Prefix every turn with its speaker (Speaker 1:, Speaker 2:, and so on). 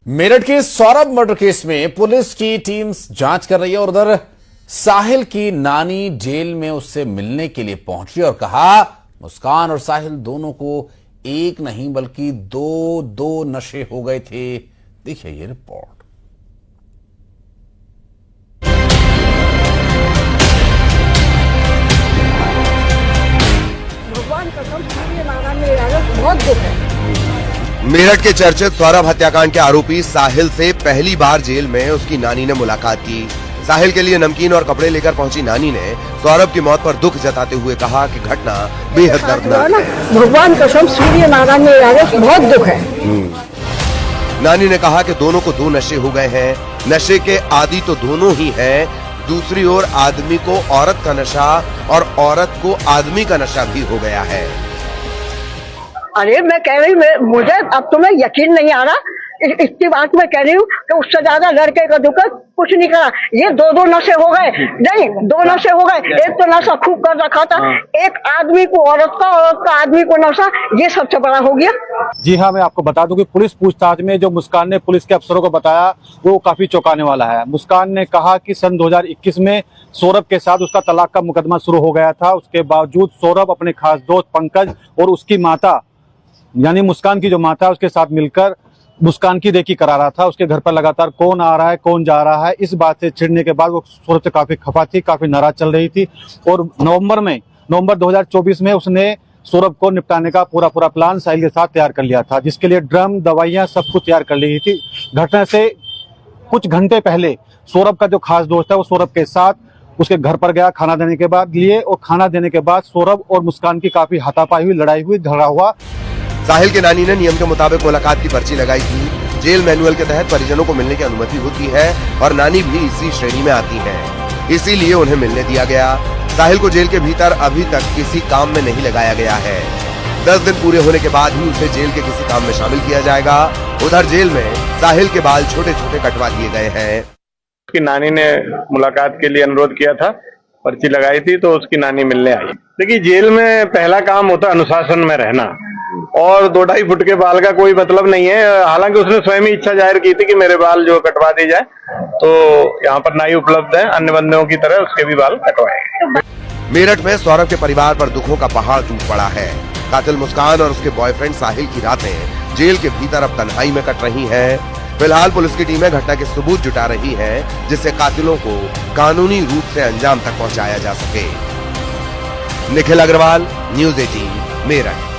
Speaker 1: मेरठ के Saurabh murder case में police की टीम जांच कर रही है और उधर साहिल की नानी जेल में उससे मिलने के लिए पहुंची और कहा मुस्कान और साहिल दोनों को एक नहीं बल्कि दो नशे हो गए थे। देखिए ये रिपोर्ट।
Speaker 2: भगवान कसम से नाना मेरा बहुत दुख है।
Speaker 3: मेरठ के चर्चित सौरभ हत्याकांड के आरोपी साहिल से पहली बार जेल में उसकी नानी ने मुलाकात की। साहिल के लिए नमकीन और कपड़े लेकर पहुंची नानी ने सौरभ की मौत पर दुख जताते हुए कहा कि घटना बेहद दर्दनाक है।
Speaker 2: भगवान कसम सूर्य नारायण मेरा बहुत दुख है।
Speaker 3: नानी ने कहा कि दोनों को दो नशे हो गए हैं। नशे के आदी तो दोनों ही हैं। दूसरी ओर आदमी को औरत का नशा और औरत को आदमी का नशा भी हो गया है।
Speaker 2: अरे मैं कह रही हूँ, मुझे अब तुम्हें यकीन नहीं आ रहा। इतनी बात मैं कह रही हूँ कि उससे ज्यादा लड़के का दुख कुछ नहीं करा। ये दो नशे हो गए, नहीं दो नशे हो गए। एक तो नशा खूब कर रखा था, एक आदमी को औरत का, औरत का आदमी को नशा, ये सबसे बड़ा हो गया।
Speaker 4: जी हाँ, मैं आपको बता दूं कि पुलिस पूछताछ में जो मुस्कान ने पुलिस के अफसरों को बताया वो काफी चौंकाने वाला है। मुस्कान ने कहा कि सन 2021 में सौरभ के साथ उसका तलाक का मुकदमा शुरू हो गया था। उसके बावजूद सौरभ अपने खास दोस्त पंकज और उसकी माता यानी मुस्कान की जो माता है उसके साथ मिलकर मुस्कान की रेकी करा रहा था। उसके घर पर लगातार कौन आ रहा है कौन जा रहा है, इस बात से चिढ़ने के बाद वो सौरभ से काफी खफा थी, काफी नाराज चल रही थी। और नवंबर 2024 में उसने सौरभ को निपटाने का पूरा प्लान साहिल के साथ तैयार कर लिया था, जिसके लिए ड्रम, दवाइयां सब कुछ तैयार कर ली थी। घटना से कुछ घंटे पहले सौरभ का जो खास दोस्त है वो सौरभ के साथ उसके घर पर गया खाना देने के बाद और खाना देने के बाद सौरभ और मुस्कान की काफी हाथापाई हुई, लड़ाई हुई, झगड़ा हुआ।
Speaker 3: साहिल के नानी ने नियम के मुताबिक मुलाकात की पर्ची लगाई थी। जेल मैनुअल के तहत परिजनों को मिलने की अनुमति होती है और नानी भी इसी श्रेणी में आती है, इसीलिए उन्हें मिलने दिया गया। साहिल को जेल के भीतर अभी तक किसी काम में नहीं लगाया गया है। 10 दिन पूरे होने के बाद ही उसे जेल के किसी काम में शामिल किया जाएगा। उधर जेल में साहिल के बाल छोटे छोटे कटवा दिए गए हैं।
Speaker 5: उसकी नानी ने मुलाकात के लिए अनुरोध किया था, पर्ची लगाई थी तो उसकी नानी मिलने आई। देखिए, जेल में पहला काम होता है अनुशासन में रहना, और 2-2.5 फुट के बाल का कोई मतलब नहीं है। हालांकि उसने स्वयं ही इच्छा जाहिर की थी कि मेरे बाल जो कटवा दिए जाए, तो यहाँ पर नाई उपलब्ध है, अन्य बंदियों की तरह उसके भी बाल कटवाए।
Speaker 3: मेरठ में सौरभ के परिवार पर दुखों का पहाड़ टूट पड़ा है। कातिल मुस्कान और उसके बॉयफ्रेंड साहिल की रातें जेल के भीतर अब तन्हाई में कट रही है। फिलहाल पुलिस की टीमें घटना के सबूत जुटा रही है, जिससे कातिलों को कानूनी रूप से अंजाम तक पहुँचाया जा सके। निखिल अग्रवाल, न्यूज़ 18 मेरठ।